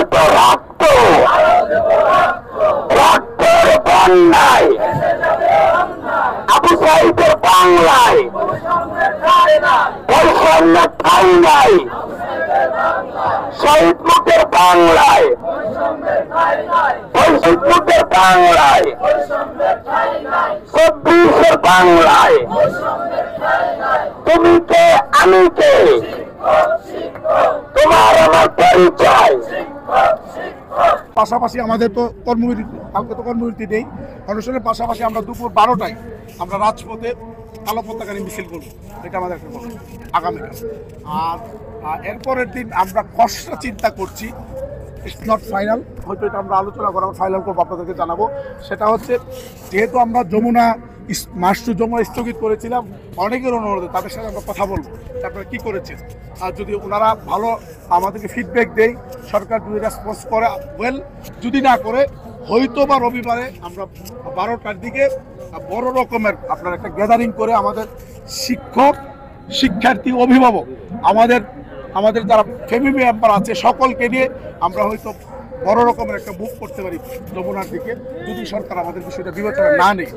দেব রক্ত, রক্তের বন্যায় আবু সাইদের বাংলায় বৈষম্য ঠাই নাই, শহীদ মুখের বাংলায় শহীদ মুখের বাংলায় 24-এর বাংলায় তুমি কে আমি কে, তোমার আমার পরিচয়। পাশাপাশি আমাদের তো কর্মবিরতি, কালকে তো কর্মবিরতি নেই, অনুষ্ঠানের পাশাপাশি আমরা দুপুর 12টায় আমরা রাজপথে কালো পতাকা নিয়ে মিছিল করবো, এটা আমাদের একটা কথা আগামীকাল। আর এরপরের দিন আমরা খসড়া চিন্তা করছি, ইটস নট ফাইনাল, হয়তো এটা আমরা আলোচনা করার ফাইনাল করবো, আপনাদেরকে জানাবো। সেটা হচ্ছে যেহেতু আমরা যমুনা মার্চ টু যমুনা স্থগিত করেছিলাম, অনেকের অনুরোধে তাদের সাথে আমরা কথা বলবো তারপরে কী করেছে, আর যদি ওনারা ভালো আমাদেরকে ফিডব্যাক দেয়, সরকার যদি রেসপন্স করে ওয়েল, যদি না করে হয়তো বা রবিবারে আমরা 12টার দিকে বড় রকমের আপনার একটা গ্যাদারিং করে আমাদের শিক্ষক, শিক্ষার্থী, অভিভাবক, আমাদের যারা ফ্যামিলি মেম্বার আছে সকলকে নিয়ে আমরা হয়তো বড় রকমের একটা মুভ করতে পারি যমুনার দিকে, যদি সরকার আমাদের বিষয়টা বিবেচনা না নেয়।